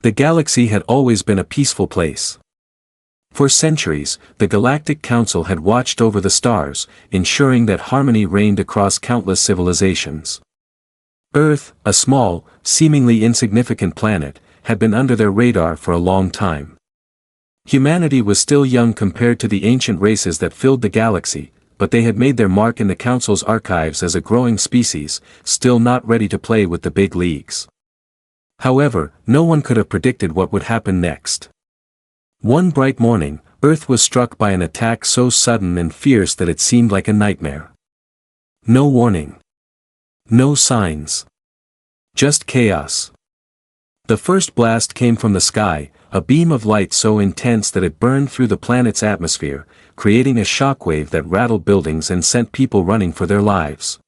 The galaxy had always been a peaceful place. For centuries, the Galactic Council had watched over the stars, ensuring that harmony reigned across countless civilizations. Earth, a small, seemingly insignificant planet, had been under their radar for a long time. Humanity was still young compared to the ancient races that filled the galaxy, but they had made their mark in the Council's archives as a growing species, still not ready to play with the big leagues. However, no one could have predicted what would happen next. One bright morning, Earth was struck by an attack so sudden and fierce that it seemed like a nightmare. No warning. No signs. Just chaos. The first blast came from the sky, a beam of light so intense that it burned through the planet's atmosphere, creating a shockwave that rattled buildings and sent people running for their lives.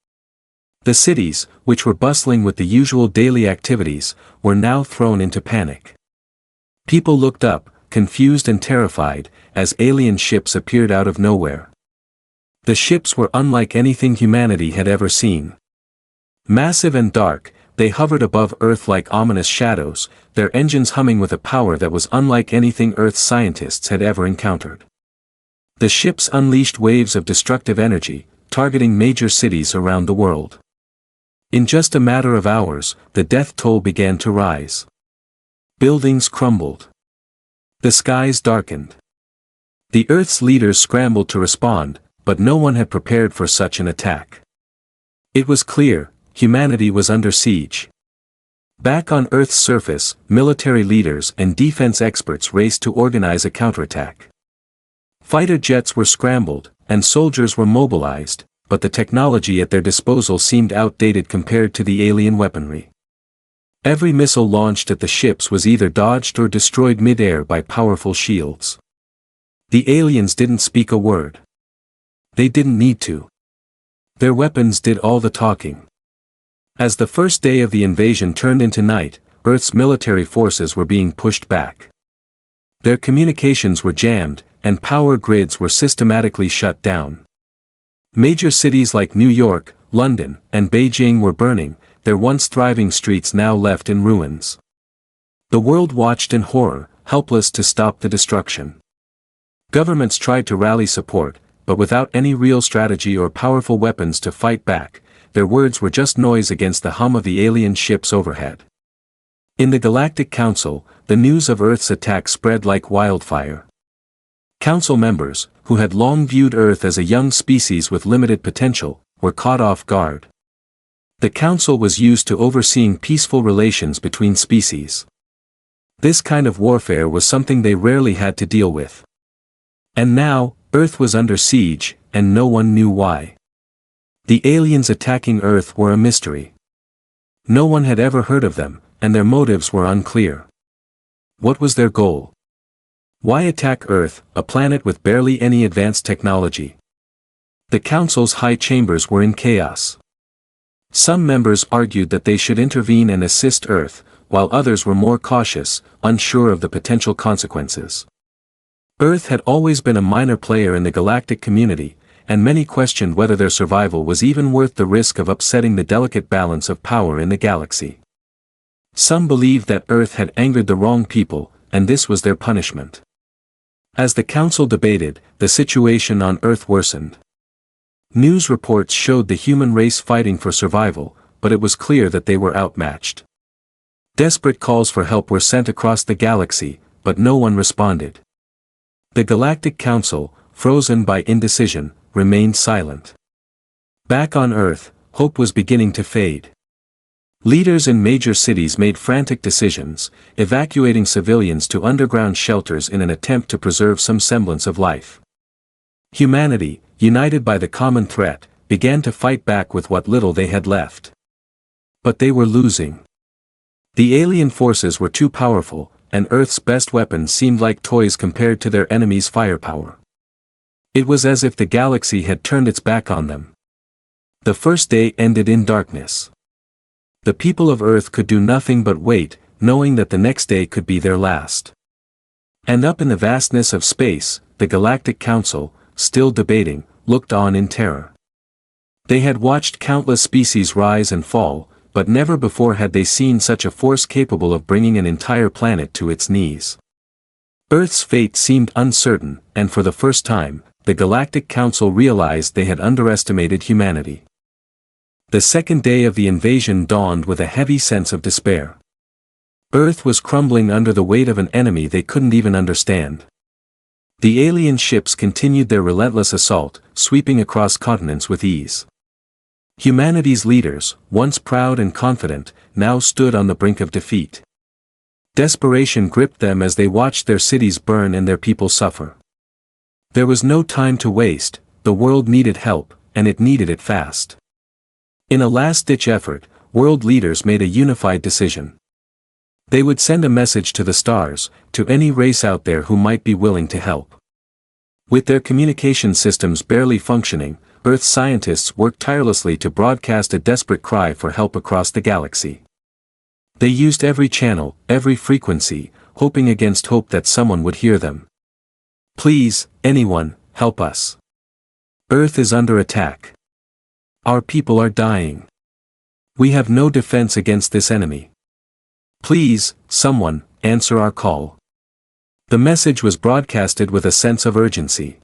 The cities, which were bustling with the usual daily activities, were now thrown into panic. People looked up, confused and terrified, as alien ships appeared out of nowhere. The ships were unlike anything humanity had ever seen. Massive and dark, they hovered above Earth like ominous shadows, their engines humming with a power that was unlike anything Earth's scientists had ever encountered. The ships unleashed waves of destructive energy, targeting major cities around the world. In just a matter of hours, the death toll began to rise. Buildings crumbled. The skies darkened. The Earth's leaders scrambled to respond, but no one had prepared for such an attack. It was clear, humanity was under siege. Back on Earth's surface, military leaders and defense experts raced to organize a counterattack. Fighter jets were scrambled, and soldiers were mobilized, but the technology at their disposal seemed outdated compared to the alien weaponry. Every missile launched at the ships was either dodged or destroyed mid-air by powerful shields. The aliens didn't speak a word. They didn't need to. Their weapons did all the talking. As the first day of the invasion turned into night, Earth's military forces were being pushed back. Their communications were jammed, and power grids were systematically shut down. Major cities like New York, London, and Beijing were burning, their once thriving streets now left in ruins. The world watched in horror, helpless to stop the destruction. Governments tried to rally support, but without any real strategy or powerful weapons to fight back, their words were just noise against the hum of the alien ships overhead. In the Galactic Council, the news of Earth's attack spread like wildfire. Council members, who had long viewed Earth as a young species with limited potential, were caught off guard. The Council was used to overseeing peaceful relations between species. This kind of warfare was something they rarely had to deal with. And now, Earth was under siege, and no one knew why. The aliens attacking Earth were a mystery. No one had ever heard of them, and their motives were unclear. What was their goal? Why attack Earth, a planet with barely any advanced technology? The Council's high chambers were in chaos. Some members argued that they should intervene and assist Earth, while others were more cautious, unsure of the potential consequences. Earth had always been a minor player in the galactic community, and many questioned whether their survival was even worth the risk of upsetting the delicate balance of power in the galaxy. Some believed that Earth had angered the wrong people, and this was their punishment. As the Council debated, the situation on Earth worsened. News reports showed the human race fighting for survival, but it was clear that they were outmatched. Desperate calls for help were sent across the galaxy, but no one responded. The Galactic Council, frozen by indecision, remained silent. Back on Earth, hope was beginning to fade. Leaders in major cities made frantic decisions, evacuating civilians to underground shelters in an attempt to preserve some semblance of life. Humanity, united by the common threat, began to fight back with what little they had left. But they were losing. The alien forces were too powerful, and Earth's best weapons seemed like toys compared to their enemies' firepower. It was as if the galaxy had turned its back on them. The first day ended in darkness. The people of Earth could do nothing but wait, knowing that the next day could be their last. And up in the vastness of space, the Galactic Council, still debating, looked on in terror. They had watched countless species rise and fall, but never before had they seen such a force capable of bringing an entire planet to its knees. Earth's fate seemed uncertain, and for the first time, the Galactic Council realized they had underestimated humanity. The second day of the invasion dawned with a heavy sense of despair. Earth was crumbling under the weight of an enemy they couldn't even understand. The alien ships continued their relentless assault, sweeping across continents with ease. Humanity's leaders, once proud and confident, now stood on the brink of defeat. Desperation gripped them as they watched their cities burn and their people suffer. There was no time to waste, the world needed help, and it needed it fast. In a last-ditch effort, world leaders made a unified decision. They would send a message to the stars, to any race out there who might be willing to help. With their communication systems barely functioning, Earth scientists worked tirelessly to broadcast a desperate cry for help across the galaxy. They used every channel, every frequency, hoping against hope that someone would hear them. Please, anyone, help us. Earth is under attack. Our people are dying. We have no defense against this enemy. Please, someone, answer our call. The message was broadcasted with a sense of urgency.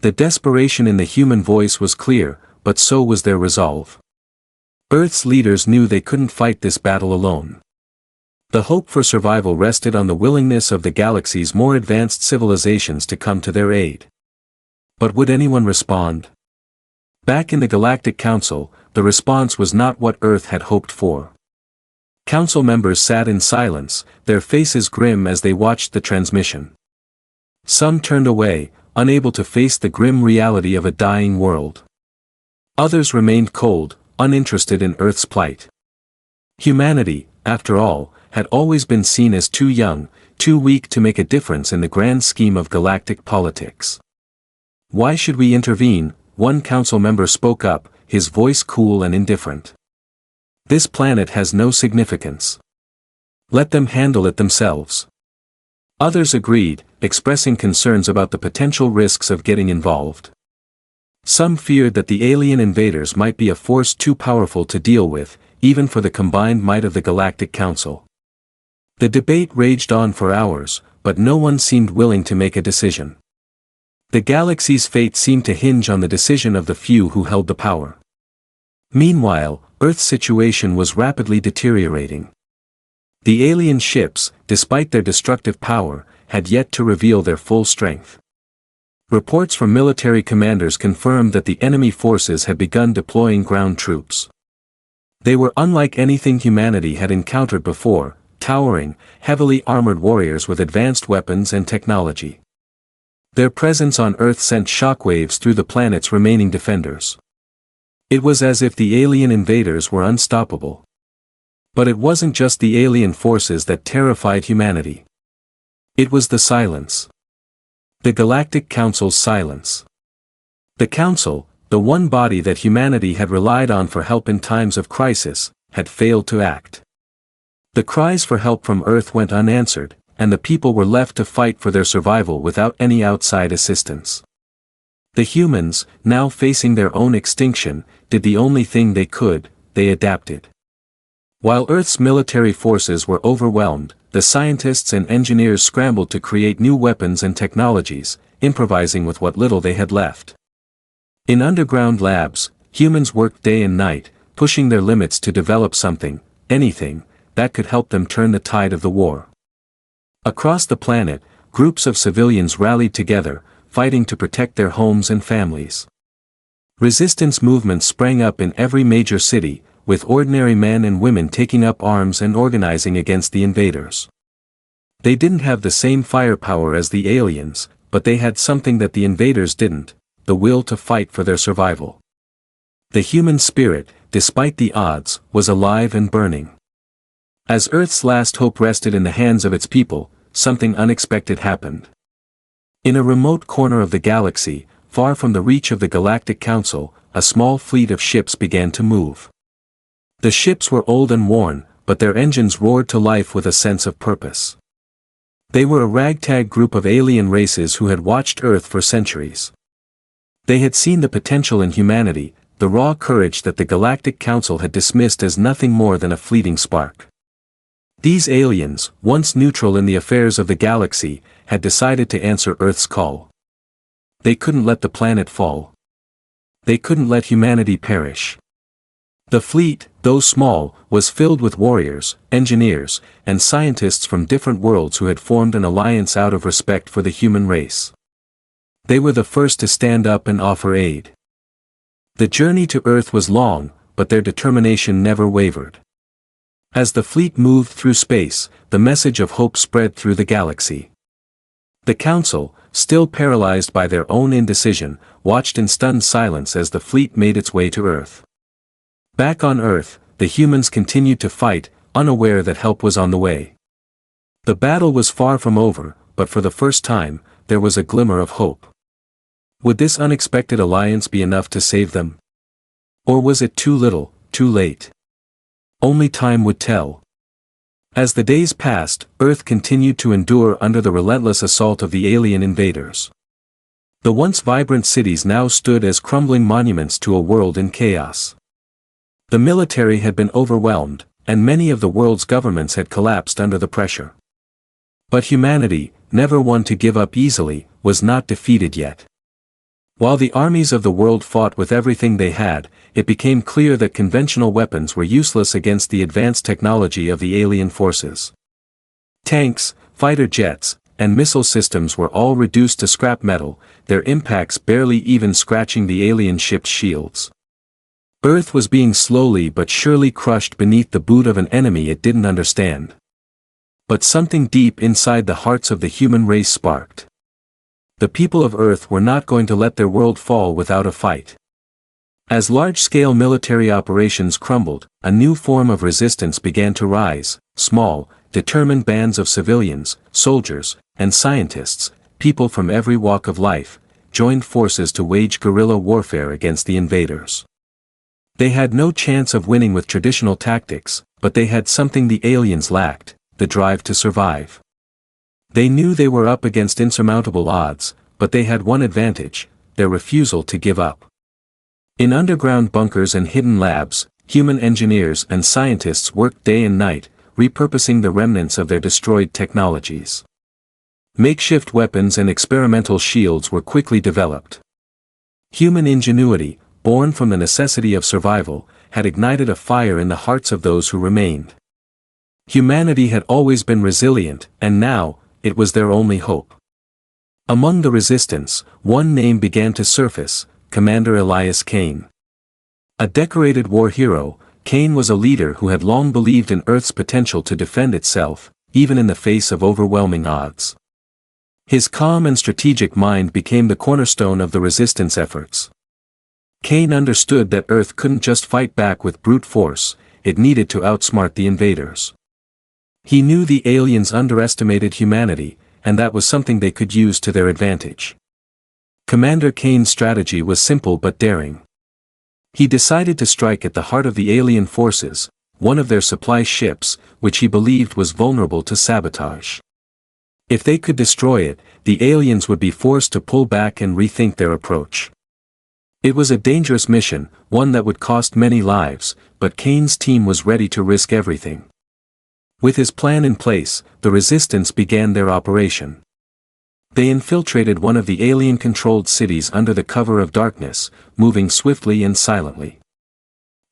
The desperation in the human voice was clear, but so was their resolve. Earth's leaders knew they couldn't fight this battle alone. The hope for survival rested on the willingness of the galaxy's more advanced civilizations to come to their aid. But would anyone respond? Back in the Galactic Council, the response was not what Earth had hoped for. Council members sat in silence, their faces grim as they watched the transmission. Some turned away, unable to face the grim reality of a dying world. Others remained cold, uninterested in Earth's plight. Humanity, after all, had always been seen as too young, too weak to make a difference in the grand scheme of galactic politics. Why should we intervene? One council member spoke up, his voice cool and indifferent. This planet has no significance. Let them handle it themselves. Others agreed, expressing concerns about the potential risks of getting involved. Some feared that the alien invaders might be a force too powerful to deal with, even for the combined might of the Galactic Council. The debate raged on for hours, but no one seemed willing to make a decision. The galaxy's fate seemed to hinge on the decision of the few who held the power. Meanwhile, Earth's situation was rapidly deteriorating. The alien ships, despite their destructive power, had yet to reveal their full strength. Reports from military commanders confirmed that the enemy forces had begun deploying ground troops. They were unlike anything humanity had encountered before, towering, heavily armored warriors with advanced weapons and technology. Their presence on Earth sent shockwaves through the planet's remaining defenders. It was as if the alien invaders were unstoppable. But it wasn't just the alien forces that terrified humanity. It was the silence. The Galactic Council's silence. The Council, the one body that humanity had relied on for help in times of crisis, had failed to act. The cries for help from Earth went unanswered, and the people were left to fight for their survival without any outside assistance. The humans, now facing their own extinction, did the only thing they could: they adapted. While Earth's military forces were overwhelmed, the scientists and engineers scrambled to create new weapons and technologies, improvising with what little they had left. In underground labs, humans worked day and night, pushing their limits to develop something, anything, that could help them turn the tide of the war. Across the planet, groups of civilians rallied together, fighting to protect their homes and families. Resistance movements sprang up in every major city, with ordinary men and women taking up arms and organizing against the invaders. They didn't have the same firepower as the aliens, but they had something that the invaders didn't: the will to fight for their survival. The human spirit, despite the odds, was alive and burning. As Earth's last hope rested in the hands of its people, something unexpected happened. In a remote corner of the galaxy, far from the reach of the Galactic Council, a small fleet of ships began to move. The ships were old and worn, but their engines roared to life with a sense of purpose. They were a ragtag group of alien races who had watched Earth for centuries. They had seen the potential in humanity, the raw courage that the Galactic Council had dismissed as nothing more than a fleeting spark. These aliens, once neutral in the affairs of the galaxy, had decided to answer Earth's call. They couldn't let the planet fall. They couldn't let humanity perish. The fleet, though small, was filled with warriors, engineers, and scientists from different worlds who had formed an alliance out of respect for the human race. They were the first to stand up and offer aid. The journey to Earth was long, but their determination never wavered. As the fleet moved through space, the message of hope spread through the galaxy. The Council, still paralyzed by their own indecision, watched in stunned silence as the fleet made its way to Earth. Back on Earth, the humans continued to fight, unaware that help was on the way. The battle was far from over, but for the first time, there was a glimmer of hope. Would this unexpected alliance be enough to save them? Or was it too little, too late? Only time would tell. As the days passed, Earth continued to endure under the relentless assault of the alien invaders. The once vibrant cities now stood as crumbling monuments to a world in chaos. The military had been overwhelmed, and many of the world's governments had collapsed under the pressure. But humanity, never one to give up easily, was not defeated yet. While the armies of the world fought with everything they had, it became clear that conventional weapons were useless against the advanced technology of the alien forces. Tanks, fighter jets, and missile systems were all reduced to scrap metal, their impacts barely even scratching the alien ship's shields. Earth was being slowly but surely crushed beneath the boot of an enemy it didn't understand. But something deep inside the hearts of the human race sparked. The people of Earth were not going to let their world fall without a fight. As large-scale military operations crumbled, a new form of resistance began to rise. Small, determined bands of civilians, soldiers, and scientists, people from every walk of life, joined forces to wage guerrilla warfare against the invaders. They had no chance of winning with traditional tactics, but they had something the aliens lacked: the drive to survive. They knew they were up against insurmountable odds, but they had one advantage: their refusal to give up. In underground bunkers and hidden labs, human engineers and scientists worked day and night, repurposing the remnants of their destroyed technologies. Makeshift weapons and experimental shields were quickly developed. Human ingenuity, born from the necessity of survival, had ignited a fire in the hearts of those who remained. Humanity had always been resilient, and now, it was their only hope. Among the resistance, one name began to surface: Commander Elias Kane. A decorated war hero, Kane was a leader who had long believed in Earth's potential to defend itself, even in the face of overwhelming odds. His calm and strategic mind became the cornerstone of the resistance efforts. Kane understood that Earth couldn't just fight back with brute force, it needed to outsmart the invaders. He knew the aliens underestimated humanity, and that was something they could use to their advantage. Commander Kane's strategy was simple but daring. He decided to strike at the heart of the alien forces, one of their supply ships, which he believed was vulnerable to sabotage. If they could destroy it, the aliens would be forced to pull back and rethink their approach. It was a dangerous mission, one that would cost many lives, but Kane's team was ready to risk everything. With his plan in place, the resistance began their operation. They infiltrated one of the alien-controlled cities under the cover of darkness, moving swiftly and silently.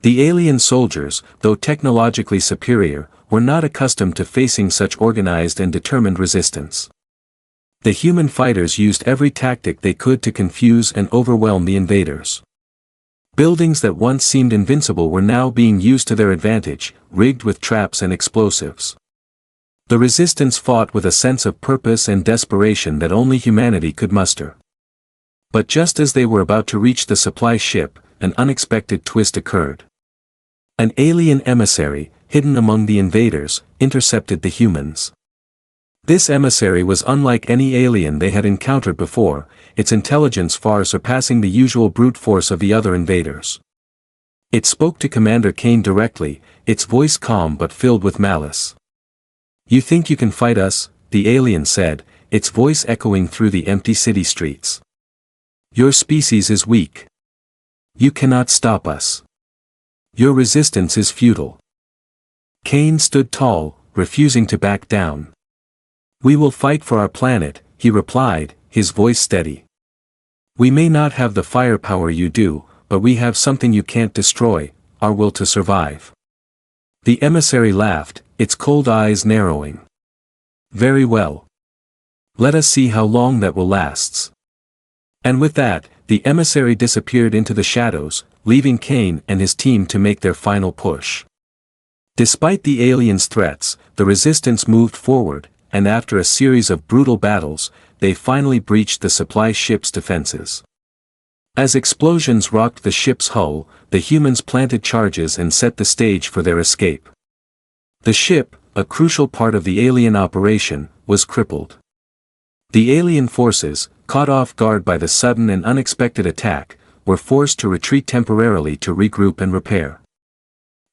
The alien soldiers, though technologically superior, were not accustomed to facing such organized and determined resistance. The human fighters used every tactic they could to confuse and overwhelm the invaders. Buildings that once seemed invincible were now being used to their advantage, rigged with traps and explosives. The resistance fought with a sense of purpose and desperation that only humanity could muster. But just as they were about to reach the supply ship, an unexpected twist occurred. An alien emissary, hidden among the invaders, intercepted the humans. This emissary was unlike any alien they had encountered before, its intelligence far surpassing the usual brute force of the other invaders. It spoke to Commander Kane directly, its voice calm but filled with malice. "You think you can fight us?" the alien said, its voice echoing through the empty city streets. "Your species is weak. You cannot stop us. Your resistance is futile. Kane stood tall, refusing to back down. We will fight for our planet, he replied, his voice steady. We may not have the firepower you do, but we have something you can't destroy, our will to survive. The emissary laughed, its cold eyes narrowing. Very well. Let us see how long that will last. And with that, the emissary disappeared into the shadows, leaving Kane and his team to make their final push. Despite the aliens' threats, the resistance moved forward, and after a series of brutal battles, they finally breached the supply ship's defenses. As explosions rocked the ship's hull, the humans planted charges and set the stage for their escape. The ship, a crucial part of the alien operation, was crippled. The alien forces, caught off guard by the sudden and unexpected attack, were forced to retreat temporarily to regroup and repair.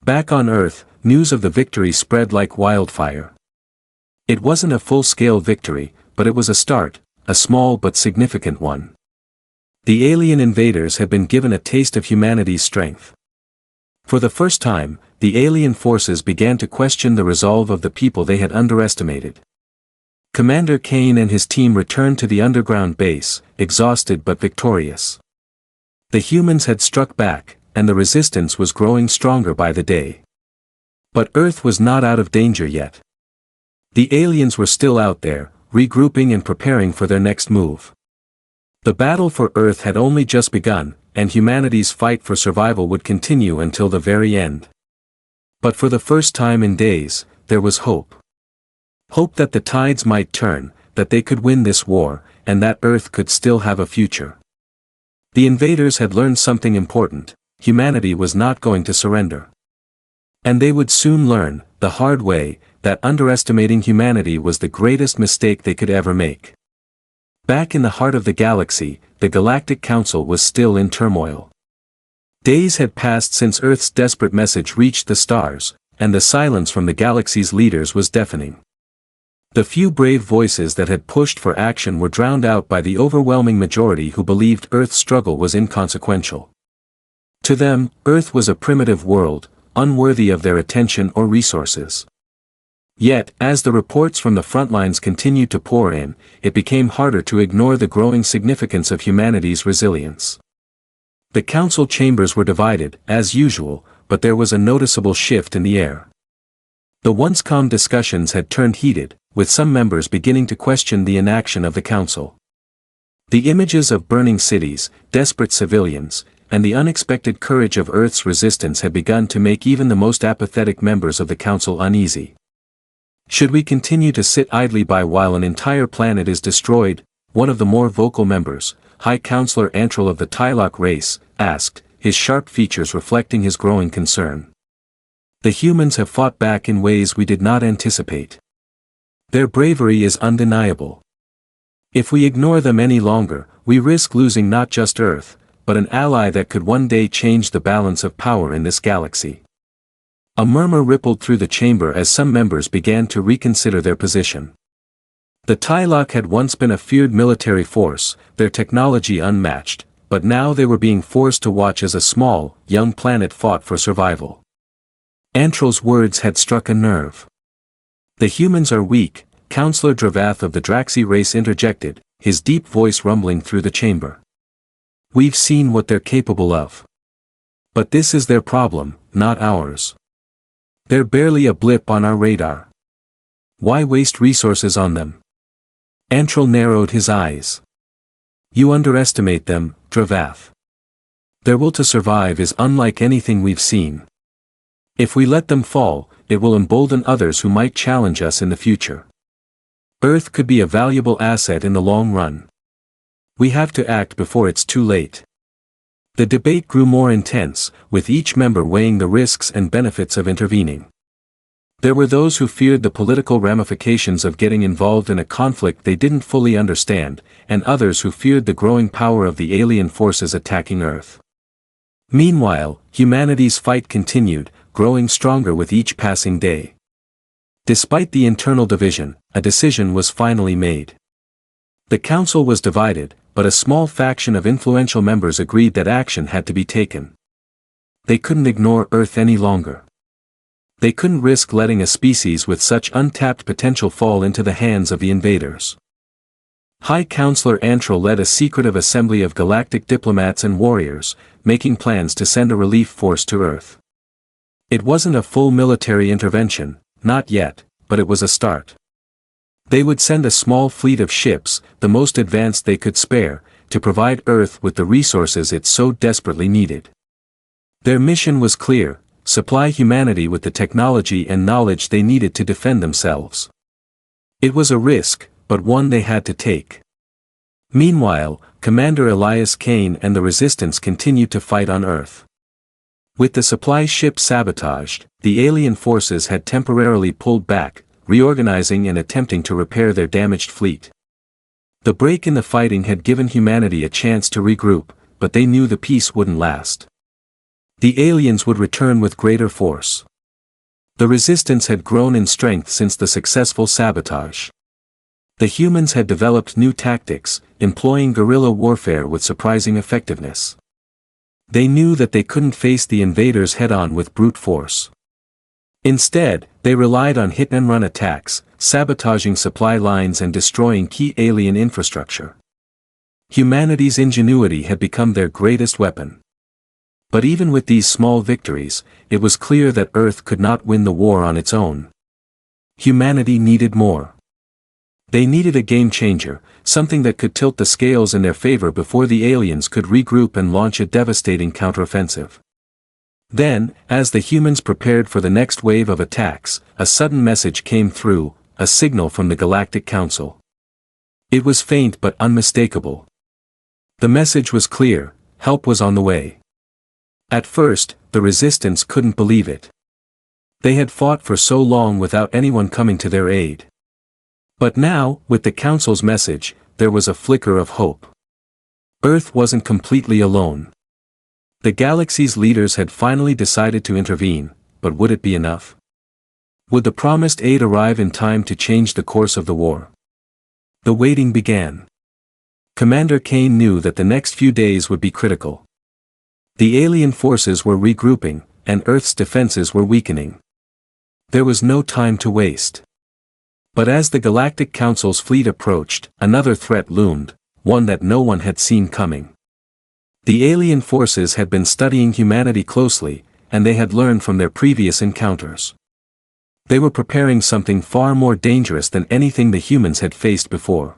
Back on Earth, news of the victory spread like wildfire. It wasn't a full-scale victory, but it was a start, a small but significant one. The alien invaders had been given a taste of humanity's strength. For the first time, the alien forces began to question the resolve of the people they had underestimated. Commander Kane and his team returned to the underground base, exhausted but victorious. The humans had struck back, and the resistance was growing stronger by the day. But Earth was not out of danger yet. The aliens were still out there, regrouping and preparing for their next move. The battle for Earth had only just begun, and humanity's fight for survival would continue until the very end. But for the first time in days, there was hope. Hope that the tides might turn, that they could win this war, and that Earth could still have a future. The invaders had learned something important: humanity was not going to surrender. And they would soon learn, the hard way, that underestimating humanity was the greatest mistake they could ever make. Back in the heart of the galaxy, the Galactic Council was still in turmoil. Days had passed since Earth's desperate message reached the stars, and the silence from the galaxy's leaders was deafening. The few brave voices that had pushed for action were drowned out by the overwhelming majority who believed Earth's struggle was inconsequential. To them, Earth was a primitive world, unworthy of their attention or resources. Yet, as the reports from the front lines continued to pour in, it became harder to ignore the growing significance of humanity's resilience. The council chambers were divided, as usual, but there was a noticeable shift in the air. The once calm discussions had turned heated, with some members beginning to question the inaction of the council. The images of burning cities, desperate civilians, and the unexpected courage of Earth's resistance had begun to make even the most apathetic members of the council uneasy. Should we continue to sit idly by while an entire planet is destroyed? One of the more vocal members, High Counselor Antral of the Tylok race, asked, his sharp features reflecting his growing concern. The humans have fought back in ways we did not anticipate. Their bravery is undeniable. If we ignore them any longer, we risk losing not just Earth, but an ally that could one day change the balance of power in this galaxy. A murmur rippled through the chamber as some members began to reconsider their position. The Tylok had once been a feared military force, their technology unmatched, but now they were being forced to watch as a small, young planet fought for survival. Antral's words had struck a nerve. The humans are weak, Counselor Dravath of the Draxi race interjected, his deep voice rumbling through the chamber. We've seen what they're capable of. But this is their problem, not ours. They're barely a blip on our radar. Why waste resources on them? Antral narrowed his eyes. You underestimate them, Dravath. Their will to survive is unlike anything we've seen. If we let them fall, it will embolden others who might challenge us in the future. Earth could be a valuable asset in the long run. We have to act before it's too late. The debate grew more intense, with each member weighing the risks and benefits of intervening. There were those who feared the political ramifications of getting involved in a conflict they didn't fully understand, and others who feared the growing power of the alien forces attacking Earth. Meanwhile, humanity's fight continued, growing stronger with each passing day. Despite the internal division, a decision was finally made. The council was divided, but a small faction of influential members agreed that action had to be taken. They couldn't ignore Earth any longer. They couldn't risk letting a species with such untapped potential fall into the hands of the invaders. High Counselor Antral led a secretive assembly of galactic diplomats and warriors, making plans to send a relief force to Earth. It wasn't a full military intervention, not yet, but it was a start. They would send a small fleet of ships, the most advanced they could spare, to provide Earth with the resources it so desperately needed. Their mission was clear: supply humanity with the technology and knowledge they needed to defend themselves. It was a risk, but one they had to take. Meanwhile, Commander Elias Kane and the Resistance continued to fight on Earth. With the supply ship sabotaged, the alien forces had temporarily pulled back, reorganizing and attempting to repair their damaged fleet. The break in the fighting had given humanity a chance to regroup, but they knew the peace wouldn't last. The aliens would return with greater force. The Resistance had grown in strength since the successful sabotage. The humans had developed new tactics, employing guerrilla warfare with surprising effectiveness. They knew that they couldn't face the invaders head-on with brute force. Instead, they relied on hit-and-run attacks, sabotaging supply lines and destroying key alien infrastructure. Humanity's ingenuity had become their greatest weapon. But even with these small victories, it was clear that Earth could not win the war on its own. Humanity needed more. They needed a game-changer, something that could tilt the scales in their favor before the aliens could regroup and launch a devastating counteroffensive. Then, as the humans prepared for the next wave of attacks, a sudden message came through, a signal from the Galactic Council. It was faint but unmistakable. The message was clear: help was on the way. At first, the Resistance couldn't believe it. They had fought for so long without anyone coming to their aid. But now, with the Council's message, there was a flicker of hope. Earth wasn't completely alone. The galaxy's leaders had finally decided to intervene, but would it be enough? Would the promised aid arrive in time to change the course of the war? The waiting began. Commander Kane knew that the next few days would be critical. The alien forces were regrouping, and Earth's defenses were weakening. There was no time to waste. But as the Galactic Council's fleet approached, another threat loomed, one that no one had seen coming. The alien forces had been studying humanity closely, and they had learned from their previous encounters. They were preparing something far more dangerous than anything the humans had faced before.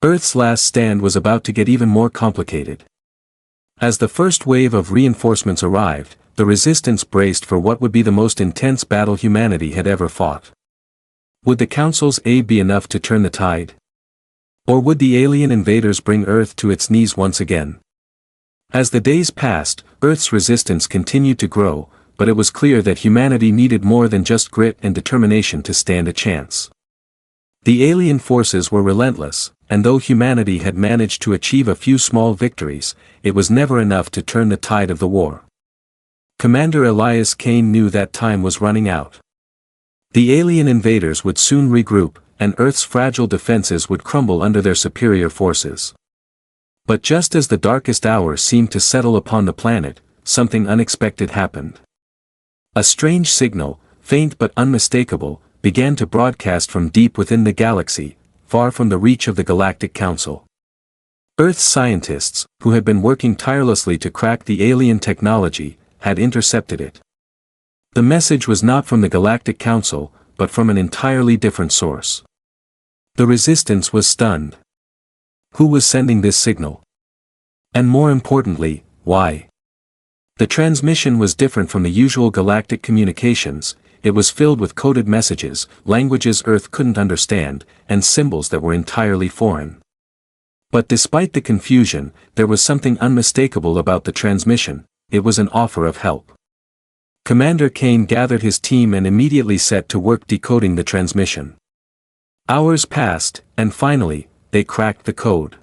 Earth's last stand was about to get even more complicated. As the first wave of reinforcements arrived, the Resistance braced for what would be the most intense battle humanity had ever fought. Would the Council's aid be enough to turn the tide? Or would the alien invaders bring Earth to its knees once again? As the days passed, Earth's resistance continued to grow, but it was clear that humanity needed more than just grit and determination to stand a chance. The alien forces were relentless, and though humanity had managed to achieve a few small victories, it was never enough to turn the tide of the war. Commander Elias Kane knew that time was running out. The alien invaders would soon regroup, and Earth's fragile defenses would crumble under their superior forces. But just as the darkest hour seemed to settle upon the planet, something unexpected happened. A strange signal, faint but unmistakable, began to broadcast from deep within the galaxy, far from the reach of the Galactic Council. Earth's scientists, who had been working tirelessly to crack the alien technology, had intercepted it. The message was not from the Galactic Council, but from an entirely different source. The Resistance was stunned. Who was sending this signal? And more importantly, why? The transmission was different from the usual galactic communications. It was filled with coded messages, languages Earth couldn't understand, and symbols that were entirely foreign. But despite the confusion, there was something unmistakable about the transmission. It was an offer of help. Commander Kane gathered his team and immediately set to work decoding the transmission. Hours passed, and finally, they cracked the code.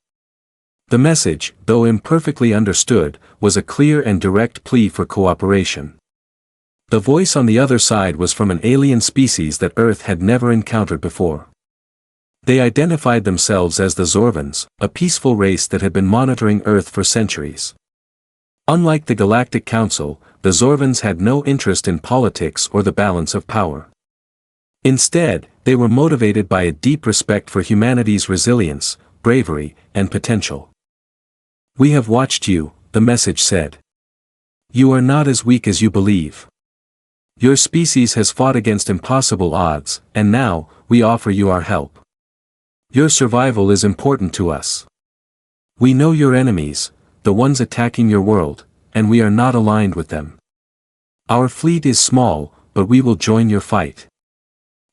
The message, though imperfectly understood, was a clear and direct plea for cooperation. The voice on the other side was from an alien species that Earth had never encountered before. They identified themselves as the Zorvans, a peaceful race that had been monitoring Earth for centuries. Unlike the Galactic Council, the Zorvans had no interest in politics or the balance of power. Instead, they were motivated by a deep respect for humanity's resilience, bravery, and potential. "We have watched you," the message said. "You are not as weak as you believe. Your species has fought against impossible odds, and now, we offer you our help. Your survival is important to us. We know your enemies, the ones attacking your world, and we are not aligned with them. Our fleet is small, but we will join your fight."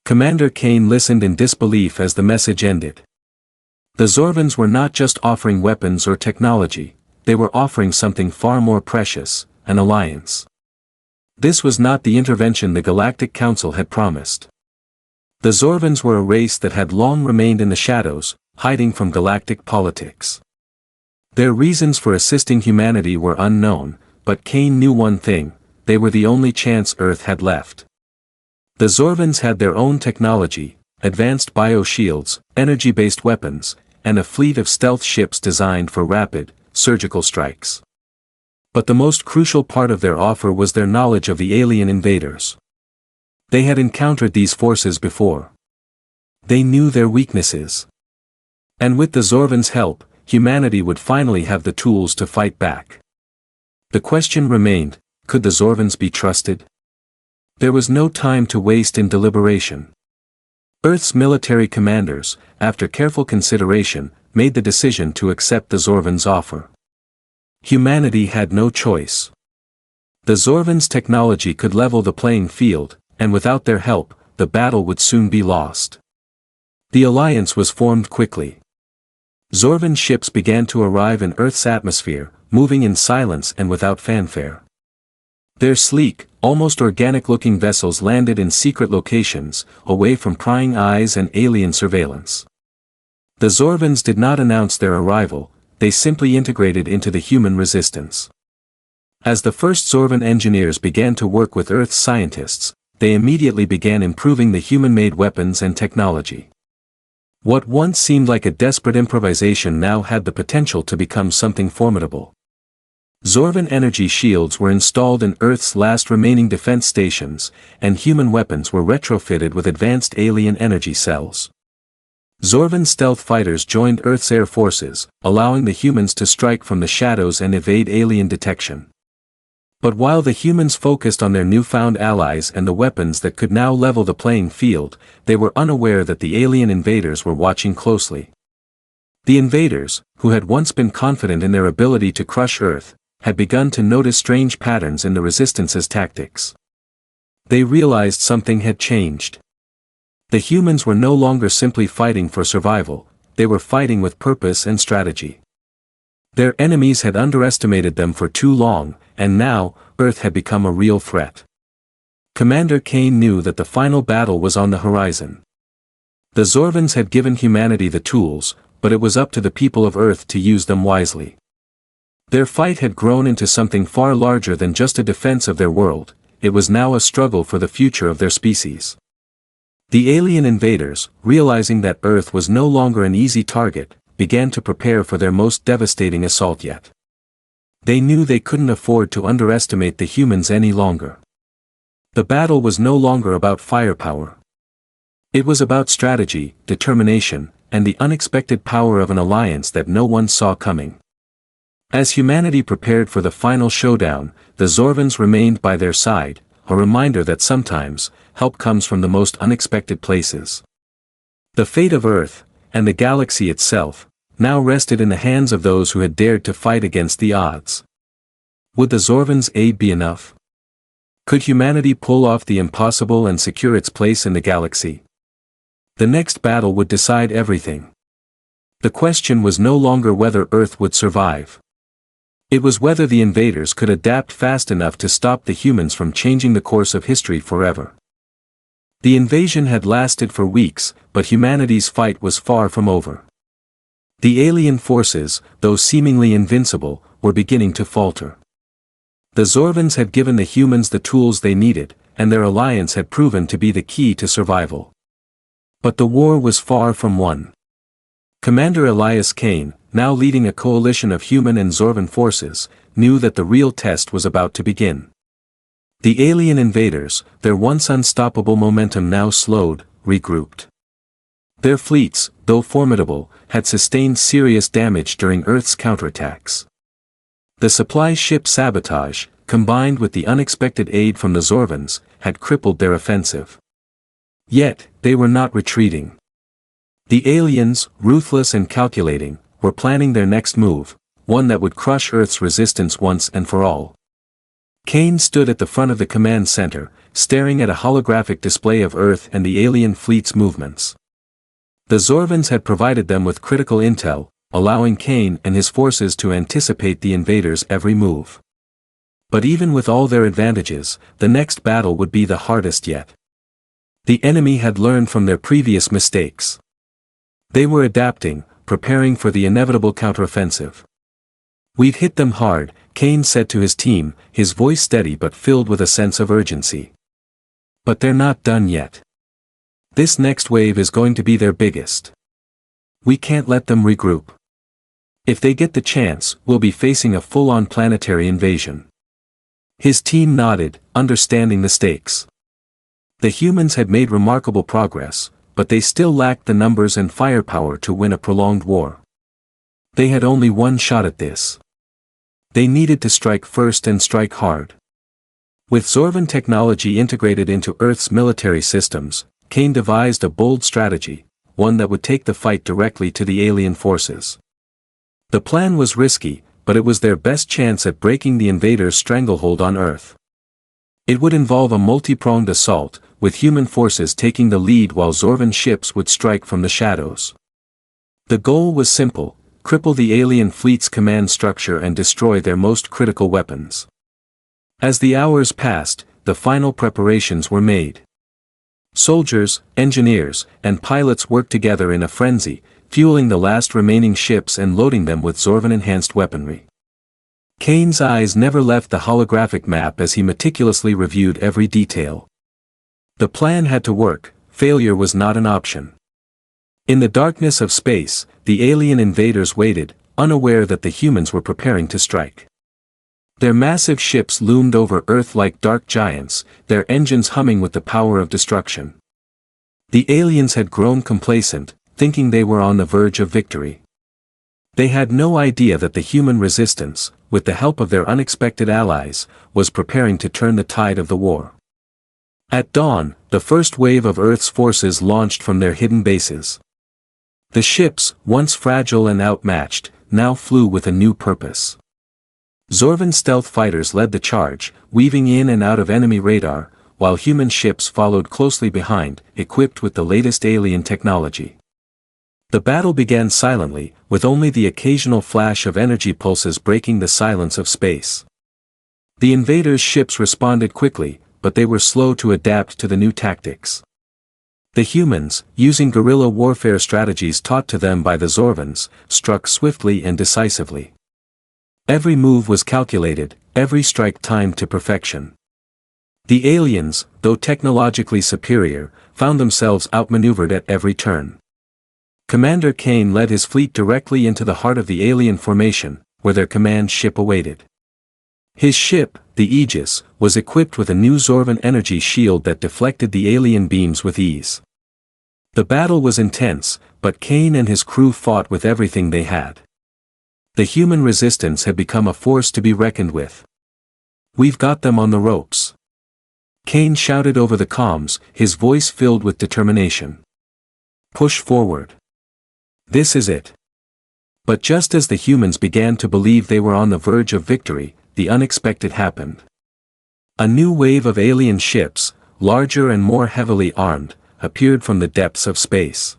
Commander Kane listened in disbelief as the message ended. The Zorvans were not just offering weapons or technology, they were offering something far more precious, an alliance. This was not the intervention the Galactic Council had promised. The Zorvans were a race that had long remained in the shadows, hiding from galactic politics. Their reasons for assisting humanity were unknown, but Kane knew one thing: they were the only chance Earth had left. The Zorvans had their own technology, advanced bioshields, energy-based weapons, and a fleet of stealth ships designed for rapid, surgical strikes. But the most crucial part of their offer was their knowledge of the alien invaders. They had encountered these forces before. They knew their weaknesses. And with the Zorvans' help, humanity would finally have the tools to fight back. The question remained: could the Zorvans be trusted? There was no time to waste in deliberation. Earth's military commanders, after careful consideration, made the decision to accept the Zorvans' offer. Humanity had no choice. The Zorvans' technology could level the playing field, and without their help, the battle would soon be lost. The alliance was formed quickly. Zorvan ships began to arrive in Earth's atmosphere, moving in silence and without fanfare. Their sleek, almost organic-looking vessels landed in secret locations, away from prying eyes and alien surveillance. The Zorvans did not announce their arrival, they simply integrated into the human resistance. As the first Zorvan engineers began to work with Earth's scientists, they immediately began improving the human-made weapons and technology. What once seemed like a desperate improvisation now had the potential to become something formidable. Zorvan energy shields were installed in Earth's last remaining defense stations, and human weapons were retrofitted with advanced alien energy cells. Zorvan stealth fighters joined Earth's air forces, allowing the humans to strike from the shadows and evade alien detection. But while the humans focused on their newfound allies and the weapons that could now level the playing field, they were unaware that the alien invaders were watching closely. The invaders, who had once been confident in their ability to crush Earth, had begun to notice strange patterns in the Resistance's tactics. They realized something had changed. The humans were no longer simply fighting for survival, they were fighting with purpose and strategy. Their enemies had underestimated them for too long, and now, Earth had become a real threat. Commander Kane knew that the final battle was on the horizon. The Zorvans had given humanity the tools, but it was up to the people of Earth to use them wisely. Their fight had grown into something far larger than just a defense of their world, it was now a struggle for the future of their species. The alien invaders, realizing that Earth was no longer an easy target, began to prepare for their most devastating assault yet. They knew they couldn't afford to underestimate the humans any longer. The battle was no longer about firepower. It was about strategy, determination, and the unexpected power of an alliance that no one saw coming. As humanity prepared for the final showdown, the Zorvans remained by their side, a reminder that sometimes, help comes from the most unexpected places. The fate of Earth, and the galaxy itself, now rested in the hands of those who had dared to fight against the odds. Would the Zorvans' aid be enough? Could humanity pull off the impossible and secure its place in the galaxy? The next battle would decide everything. The question was no longer whether Earth would survive. It was whether the invaders could adapt fast enough to stop the humans from changing the course of history forever. The invasion had lasted for weeks, but humanity's fight was far from over. The alien forces, though seemingly invincible, were beginning to falter. The Zorvans had given the humans the tools they needed, and their alliance had proven to be the key to survival. But the war was far from won. Commander Elias Kane, now leading a coalition of human and Zorvan forces, knew that the real test was about to begin. The alien invaders, their once unstoppable momentum now slowed, regrouped. Their fleets, though formidable, had sustained serious damage during Earth's counterattacks. The supply ship sabotage, combined with the unexpected aid from the Zorvans, had crippled their offensive. Yet, they were not retreating. The aliens, ruthless and calculating, were planning their next move, one that would crush Earth's resistance once and for all. Kane stood at the front of the command center, staring at a holographic display of Earth and the alien fleet's movements. The Zorvans had provided them with critical intel, allowing Kane and his forces to anticipate the invaders' every move. But even with all their advantages, the next battle would be the hardest yet. The enemy had learned from their previous mistakes. They were adapting, preparing for the inevitable counteroffensive. "We've hit them hard," Kane said to his team, his voice steady but filled with a sense of urgency. "But they're not done yet. This next wave is going to be their biggest. We can't let them regroup. If they get the chance, we'll be facing a full-on planetary invasion." His team nodded, understanding the stakes. The humans had made remarkable progress, but they still lacked the numbers and firepower to win a prolonged war. They had only one shot at this. They needed to strike first and strike hard. With Zorvan technology integrated into Earth's military systems, Kane devised a bold strategy, one that would take the fight directly to the alien forces. The plan was risky, but it was their best chance at breaking the invaders' stranglehold on Earth. It would involve a multi-pronged assault, with human forces taking the lead while Zorvan ships would strike from the shadows. The goal was simple: cripple the alien fleet's command structure and destroy their most critical weapons. As the hours passed, the final preparations were made. Soldiers, engineers, and pilots worked together in a frenzy, fueling the last remaining ships and loading them with Zorvan-enhanced weaponry. Kane's eyes never left the holographic map as he meticulously reviewed every detail. The plan had to work, failure was not an option. In the darkness of space, the alien invaders waited, unaware that the humans were preparing to strike. Their massive ships loomed over Earth like dark giants, their engines humming with the power of destruction. The aliens had grown complacent, thinking they were on the verge of victory. They had no idea that the human resistance, with the help of their unexpected allies, was preparing to turn the tide of the war. At dawn, the first wave of Earth's forces launched from their hidden bases. The ships, once fragile and outmatched, now flew with a new purpose. Zorvan stealth fighters led the charge, weaving in and out of enemy radar, while human ships followed closely behind, equipped with the latest alien technology. The battle began silently, with only the occasional flash of energy pulses breaking the silence of space. The invaders' ships responded quickly, but they were slow to adapt to the new tactics. The humans, using guerrilla warfare strategies taught to them by the Zorvans, struck swiftly and decisively. Every move was calculated, every strike timed to perfection. The aliens, though technologically superior, found themselves outmaneuvered at every turn. Commander Kane led his fleet directly into the heart of the alien formation, where their command ship awaited. His ship, the Aegis, was equipped with a new Zorvan energy shield that deflected the alien beams with ease. The battle was intense, but Kane and his crew fought with everything they had. The human resistance had become a force to be reckoned with. "We've got them on the ropes," Kane shouted over the comms, his voice filled with determination. "Push forward. This is it." But just as the humans began to believe they were on the verge of victory, the unexpected happened. A new wave of alien ships, larger and more heavily armed, appeared from the depths of space.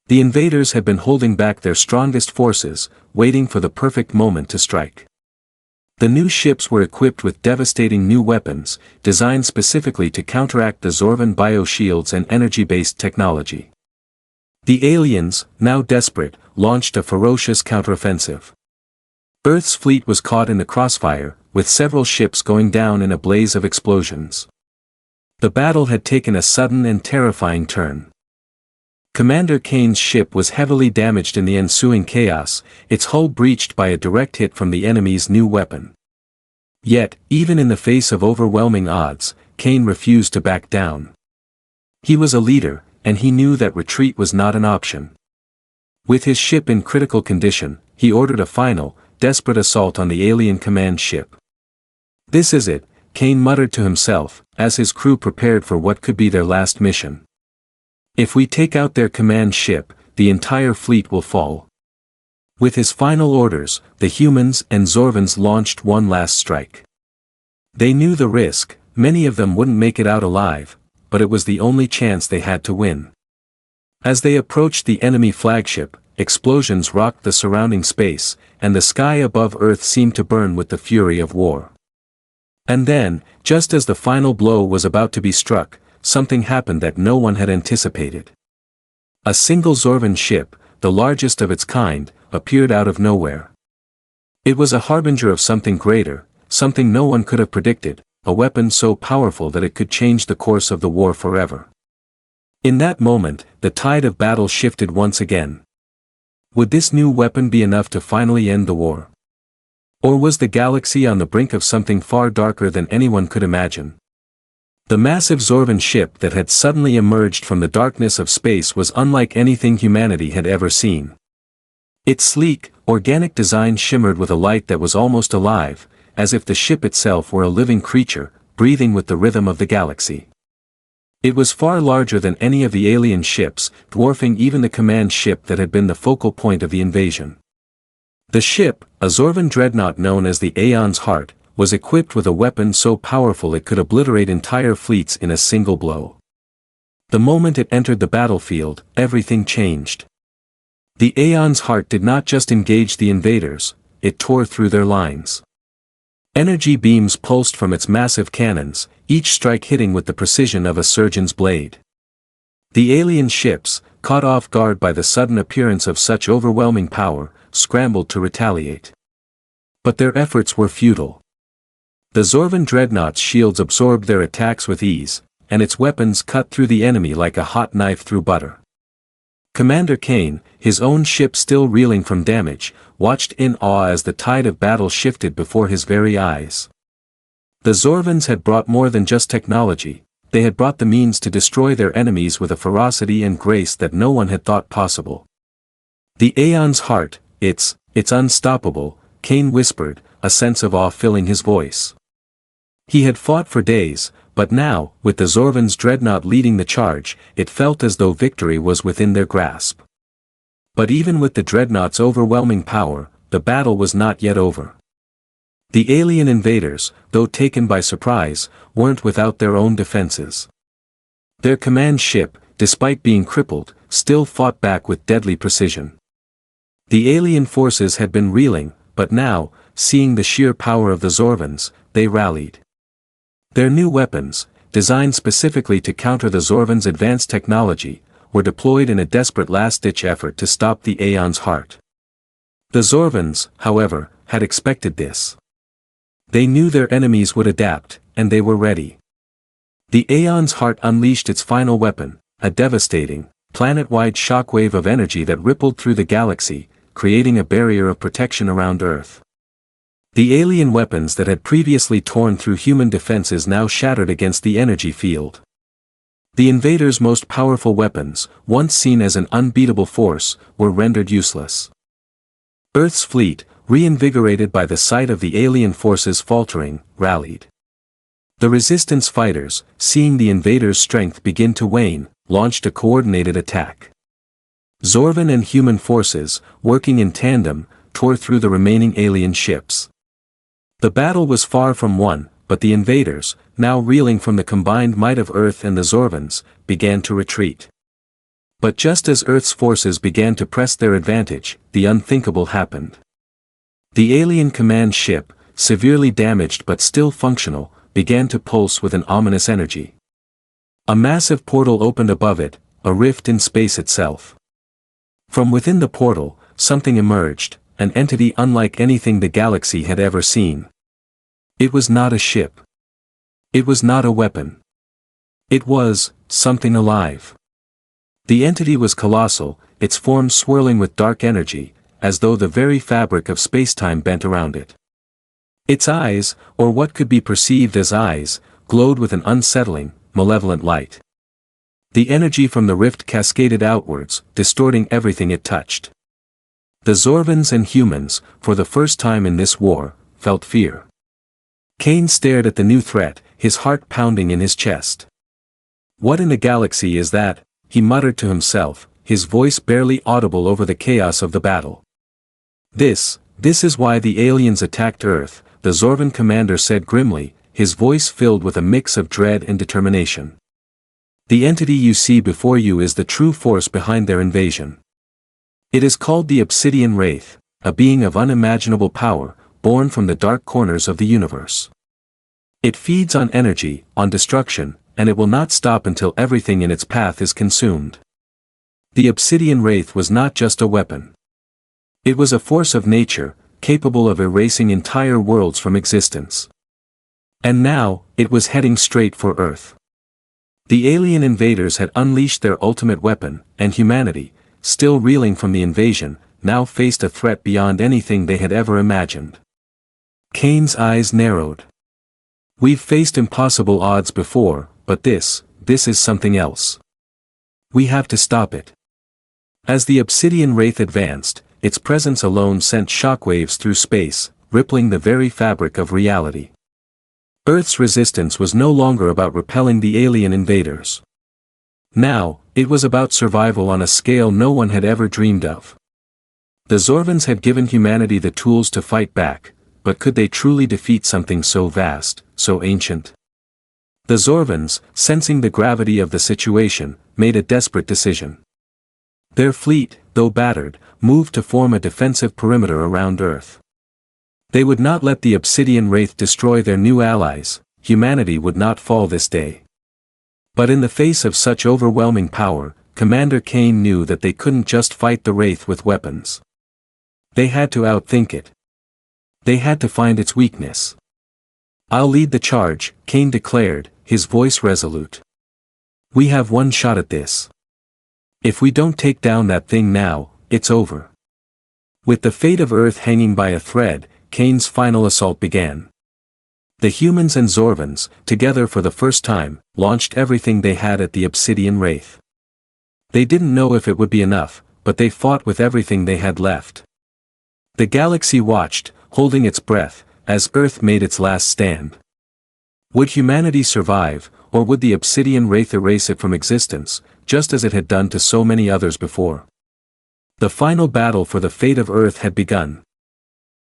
The invaders had been holding back their strongest forces, waiting for the perfect moment to strike. The new ships were equipped with devastating new weapons, designed specifically to counteract the Zorvan bioshields and energy-based technology. The aliens, now desperate, launched a ferocious counteroffensive. Earth's fleet was caught in the crossfire, with several ships going down in a blaze of explosions. The battle had taken a sudden and terrifying turn. Commander Kane's ship was heavily damaged in the ensuing chaos, its hull breached by a direct hit from the enemy's new weapon. Yet, even in the face of overwhelming odds, Kane refused to back down. He was a leader, and he knew that retreat was not an option. With his ship in critical condition, he ordered a final, desperate assault on the alien command ship. "This is it," Kane muttered to himself, as his crew prepared for what could be their last mission. "If we take out their command ship, the entire fleet will fall." With his final orders, the humans and Zorvans launched one last strike. They knew the risk, many of them wouldn't make it out alive, but it was the only chance they had to win. As they approached the enemy flagship, explosions rocked the surrounding space, and the sky above Earth seemed to burn with the fury of war. And then, just as the final blow was about to be struck, something happened that no one had anticipated. A single Zorvan ship, the largest of its kind, appeared out of nowhere. It was a harbinger of something greater, something no one could have predicted, a weapon so powerful that it could change the course of the war forever. In that moment, the tide of battle shifted once again. Would this new weapon be enough to finally end the war? Or was the galaxy on the brink of something far darker than anyone could imagine? The massive Zorvan ship that had suddenly emerged from the darkness of space was unlike anything humanity had ever seen. Its sleek, organic design shimmered with a light that was almost alive, as if the ship itself were a living creature, breathing with the rhythm of the galaxy. It was far larger than any of the alien ships, dwarfing even the command ship that had been the focal point of the invasion. The ship, a Zorvan dreadnought known as the Aeon's Heart, was equipped with a weapon so powerful it could obliterate entire fleets in a single blow. The moment it entered the battlefield, everything changed. The Aeon's Heart did not just engage the invaders, it tore through their lines. Energy beams pulsed from its massive cannons, each strike hitting with the precision of a surgeon's blade. The alien ships, caught off guard by the sudden appearance of such overwhelming power, scrambled to retaliate. But their efforts were futile. The Zorvan dreadnought's shields absorbed their attacks with ease, and its weapons cut through the enemy like a hot knife through butter. Commander Kane, his own ship still reeling from damage, watched in awe as the tide of battle shifted before his very eyes. The Zorvans had brought more than just technology, they had brought the means to destroy their enemies with a ferocity and grace that no one had thought possible. "The Aeon's Heart, it's unstoppable," Kane whispered, a sense of awe filling his voice. He had fought for days, but now, with the Zorvan's dreadnought leading the charge, it felt as though victory was within their grasp. But even with the dreadnought's overwhelming power, the battle was not yet over. The alien invaders, though taken by surprise, weren't without their own defenses. Their command ship, despite being crippled, still fought back with deadly precision. The alien forces had been reeling, but now, seeing the sheer power of the Zorvans, they rallied. Their new weapons, designed specifically to counter the Zorvans' advanced technology, were deployed in a desperate last-ditch effort to stop the Aeon's Heart. The Zorvans, however, had expected this. They knew their enemies would adapt, and they were ready. The Aeon's Heart unleashed its final weapon, a devastating, planet-wide shockwave of energy that rippled through the galaxy, creating a barrier of protection around Earth. The alien weapons that had previously torn through human defenses now shattered against the energy field. The invaders' most powerful weapons, once seen as an unbeatable force, were rendered useless. Earth's fleet, reinvigorated by the sight of the alien forces faltering, rallied. The resistance fighters, seeing the invaders' strength begin to wane, launched a coordinated attack. Zorvan and human forces, working in tandem, tore through the remaining alien ships. The battle was far from won, but the invaders, now reeling from the combined might of Earth and the Zorvans, began to retreat. But just as Earth's forces began to press their advantage, the unthinkable happened. The alien command ship, severely damaged but still functional, began to pulse with an ominous energy. A massive portal opened above it, a rift in space itself. From within the portal, something emerged, an entity unlike anything the galaxy had ever seen. It was not a ship. It was not a weapon. It was something alive. The entity was colossal, its form swirling with dark energy, as though the very fabric of spacetime bent around it. Its eyes, or what could be perceived as eyes, glowed with an unsettling, malevolent light. The energy from the rift cascaded outwards, distorting everything it touched. The Zorvans and humans, for the first time in this war, felt fear. Kane stared at the new threat, his heart pounding in his chest. "What in the galaxy is that?" he muttered to himself, his voice barely audible over the chaos of the battle. This is why the aliens attacked Earth," the Zorvan commander said grimly, his voice filled with a mix of dread and determination. "The entity you see before you is the true force behind their invasion. It is called the Obsidian Wraith, a being of unimaginable power, born from the dark corners of the universe. It feeds on energy, on destruction, and it will not stop until everything in its path is consumed." The Obsidian Wraith was not just a weapon. It was a force of nature, capable of erasing entire worlds from existence. And now, it was heading straight for Earth. The alien invaders had unleashed their ultimate weapon, and humanity, still reeling from the invasion, now faced a threat beyond anything they had ever imagined. Kane's eyes narrowed. "We've faced impossible odds before, but this is something else. We have to stop it." As the Obsidian Wraith advanced, its presence alone sent shockwaves through space, rippling the very fabric of reality. Earth's resistance was no longer about repelling the alien invaders. Now, it was about survival on a scale no one had ever dreamed of. The Zorvans had given humanity the tools to fight back, but could they truly defeat something so vast, so ancient? The Zorvans, sensing the gravity of the situation, made a desperate decision. Their fleet, though battered, moved to form a defensive perimeter around Earth. They would not let the Obsidian Wraith destroy their new allies. Humanity would not fall this day. But in the face of such overwhelming power, Commander Kane knew that they couldn't just fight the Wraith with weapons. They had to outthink it. They had to find its weakness. "I'll lead the charge," Kane declared, his voice resolute. "We have one shot at this. If we don't take down that thing now, it's over." With the fate of Earth hanging by a thread, Kane's final assault began. The humans and Zorvans, together for the first time, launched everything they had at the Obsidian Wraith. They didn't know if it would be enough, but they fought with everything they had left. The galaxy watched, holding its breath, as Earth made its last stand. Would humanity survive, or would the Obsidian Wraith erase it from existence, just as it had done to so many others before? The final battle for the fate of Earth had begun.